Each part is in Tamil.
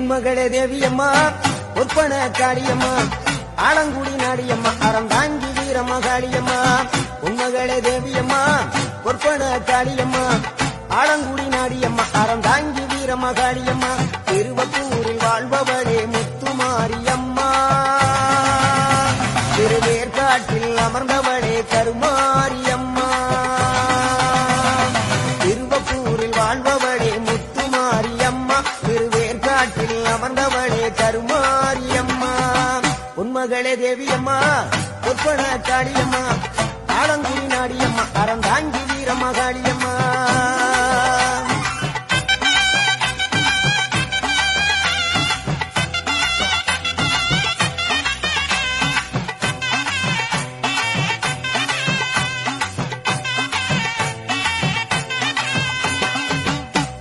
உன்மகளே தேவியம்மா ஒப்பன காளியம்மா ஆலங்குடி நாடியம்மா அறந்தாங்கி வீரம்மா காளியம்மா உன்மகளே தேவியம்மா ஒப்பன காளியம்மா ஆலங்குடி நாடியம்மா அறந்தாங்கி வீரம்மா காளியம்மா திருவப்பூரில் வாழ்பவளே முத்துமாரியம்மா திருவேற்காட்டில் அமர்ந்தவளே கருமாரியம்மா திருவப்பூரில் வாழ்பவளே முத்துமாரியம்மா திருவேற்காட்டில் அமர்ந்தவளே கருமாரியம்மா உன்மகளே தேவியம்மா ஒப்பன காளியம்மா ஆலங்குடி நாடியம்மா அறந்தாங்கி வீரம்மா காளியம்மா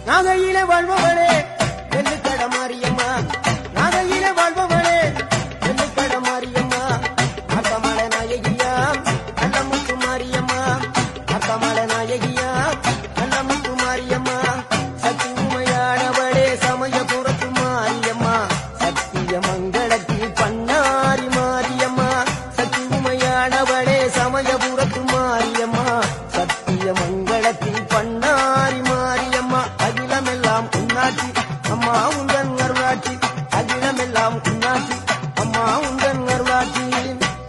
நாகையில வாழ்பவளே வெள்ளிக்கட மாரியம்மா நாகையில வாழ்பவளே வெள்ளிக்கட மாரியம்மா அத்தமலை நாயகியா அல்லமுத்து மாரியம்மா அத்தமலை நாயகியா அல்லமுத்து மாரியம்மா சக்தி உமையானவளே சமயபுரத்து மாரியம்மா சத்திய மங்களத்தில் பண்ணாரி மாரியம்மா சக்தி உமையானவளே சமயபுரத்து மாரியம்மா சத்திய மங்களத்தில் பண்ணாரி மாரியம்மா அகிலமெல்லாம் உன்னாட்சி அம்மா உந்தன் அருளாட்சி அகிலமெல்லாம் உன்னாட்சி அம்மா உந்தன் அருளாட்சி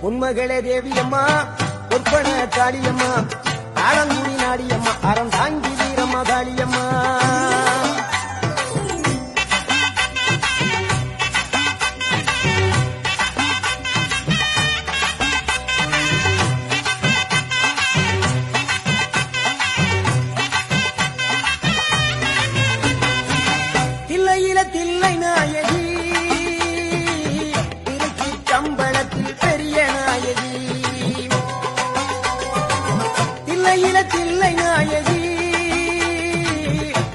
உன்மகளே தேவியம்மா ஒப்பன காளியம்மா ஆலங்குடி நாடியம்மா அறந்தாங்கி வீரம்மா காளியம்மா தில்லை நாயகி திருச்சி கம்பளத்தில் பெரிய நாயகி தில்லை நாயகி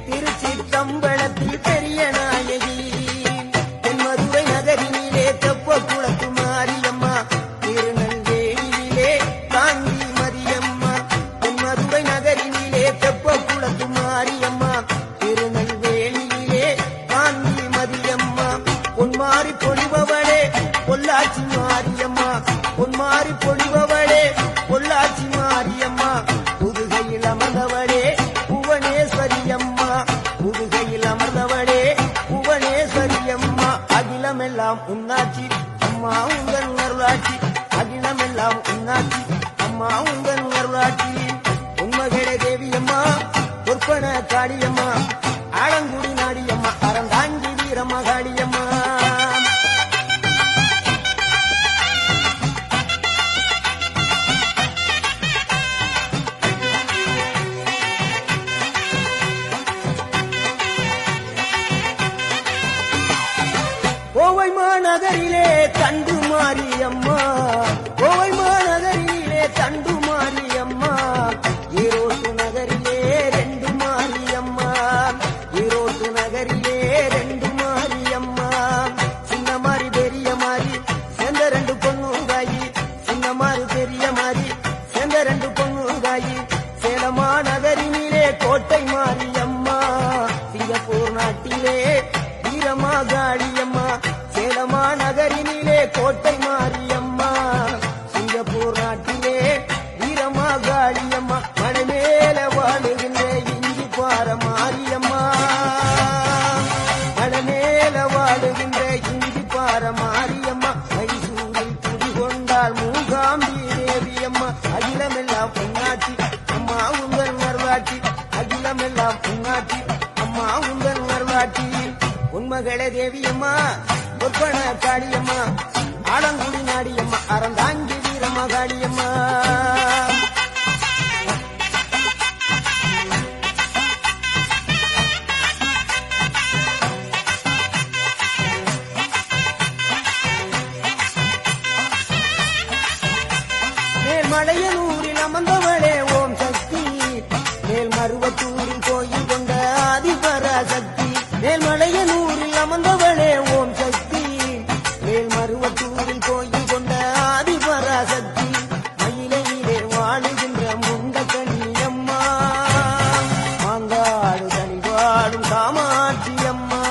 திருச்சி கம்பளத்தில் பெரிய நாயகி தென்மதுரை நகரினிலே தெப்ப குளத்து மாரியம்மா திருநெல்வேலியிலே காந்தி மரியம்மா தென்மதுரை நகரினிலே தெப்ப குளத்து மாரியம்மா திருநெல்வேலியிலே காந்தி மதியம்மா பொன்மாரி பொழிபவளே பொள்ளாச்சி மாரியம்மா பொன்மாரி பொழிபவளே பொள்ளாச்சி மாரியம்மா புதுகையில் அமர்ந்தவளே புவனேஸ்வரியம்மா புதுகையில் அமர்ந்தவளே புவனேஸ்வரியம்மா அகிலமெல்லாம் உன்னாட்சி அம்மா உங்கள் அருளாட்சி அகிலமெல்லாம் உன்னாட்சி அம்மா உங்கள் அருளாட்சி உன்மகளே தேவியம்மா ஒப்பன காளியம்மா ஆலங்குடி நாடியம்மா அறந்தாங்கி வீரம்மா காளியம்மா கோவை மாநகரிலே தண்டு மாரியம்மா கோவை மாநகரிலே தண்டு மாரியம்மா ஈரோட்டு நகரிலே ரெண்டு மாரியம்மா ஈரோட்டு நகரிலே ரெண்டு மாரியம்மா சின்ன மாறி பெரிய மாறி சேர்ந்த ரெண்டு பொண்ணுங்காயி சின்ன மாறி பெரிய மாறி சேர்ந்த ரெண்டு பொண்ணுங்காயி சேலமா நகரினிலே கோட்டை மாரியம்மா சிங்கப்பூர் நாட்டிலே வீரமா காளியம்மா சேலமா நகரினிலே கோட்டை மாரியம்மா சிங்கப்பூர் நாட்டிலே வீரமா காளியம்மா மலை மேல வாழுகின்ற இஞ்சி பார மாரியம்மா மலை மேல வாழுகின்ற இஞ்சி பார மாரியம்மா மைசூரில் குடிகொண்டால் மூகாம்பி தேவியம்மா அகிலமெல்லாம் பொன்னாட்சி அம்மா உங்கள் நர்வாட்சி அகிலமெல்லாம் பொன்னாட்சி அம்மா உங்கள் நர்வாட்சி உன்மகளே தேவியம்மா ஒப்பன காளியம்மா ஆலங்குடி நாடியம்மா அறந்தாங்கி வீரம்மா காளியம்மா மேல்மலையனூரில் அமர்ந்தவளே ஓம் சக்தி மேல்மருவத்தூரில் கோயில் கொண்ட ஆதிபராசக்தி மேல்மலையனூரில் அமர்ந்தவளே ஓம் சக்தி மேல்மருவத்தூரில் கோயில் கொண்ட ஆதிபராசக்தி மயிலையிலே வாழுகின்ற முண்ட கண்ணியம்மா மாங்காடு தனிவாடும் காமாட்சியம்மா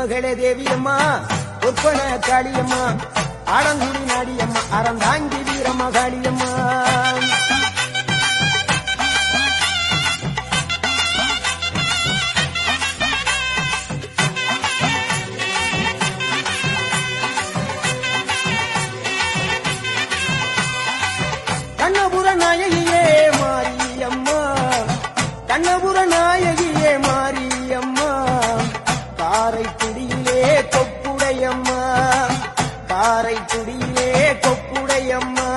பொன்மகளே தேவியம்மா ஒப்பன காளியம்மா ஆலங்குடி நாடியம்மா அறந்தாங்கி வீரம்மா காளியம்மா கண்ணபுர நாயகியே மாரியம்மா கண்ணபுர நாயகியே மாரியம்மா காரைக்குடியிலே கொப்புடையம்மா காரைக்குடியிலே கொப்புடையம்மா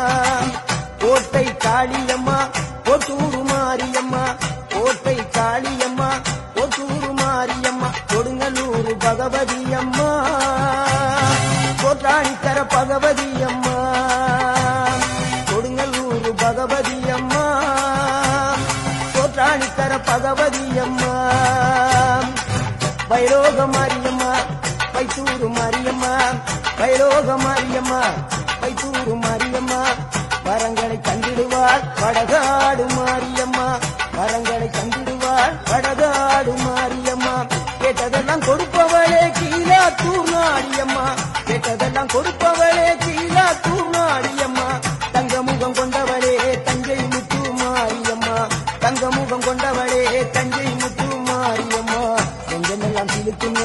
கோட்டை காளியம்மா கொத்தூரு மாரியம்மா கோட்டை காளியம்மா கொத்தூரு மாரியம்மா கொடுங்கலூர் பகவதி அம்மா கோட்டாணிக்கர பகவதி அம்மா கொடுங்கலூர் பகவதி அம்மா கோட்டாணிக்கர பகவதி அம்மா வைரோக மாரியம்மா வைத்தூரு மாரியம்மா வைரோக மாரியம்மா வைத்தூரு மாரியம்மா வரங்களை தந்திடுவாள் வடகாடு மாரியம்மா வரங்களை தந்திடுவாள் வடகாடு மாரியம்மா கேட்டதெல்லாம் கொடுப்பவளே கீழாத்தூர் நாடியம்மா கேட்டதெல்லாம் கொடுப்பவளே கீழாத்தூர் நாடியம்மா தங்கமுகம் கொண்டவளே தஞ்சை முத்து மாரியம்மா தங்கமுகம் கொண்டவளே தஞ்சை முத்து மாரியம்மா நெஞ்சமெல்லாம் சிலுக்கும்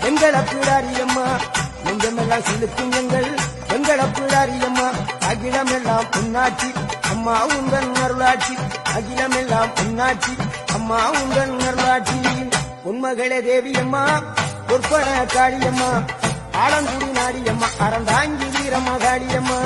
எங்கள் அப்பிடாரியம்மா நெஞ்சமெல்லாம் சிலுக்கும் எங்கள் அப்பிடாரியம்மா அகிலமெல்லாம் உன்னாட்சி அம்மா உங்கள் அருளாட்சி அகிலமெல்லாம் உன்னாட்சி அம்மா உங்கள் அருளாட்சி உன்மகளே தேவியம்மா பொற்பன காளியம்மா ஆலங்குடி நாடியம்மா அறந்தாங்கி வீரம்மா காளியம்மா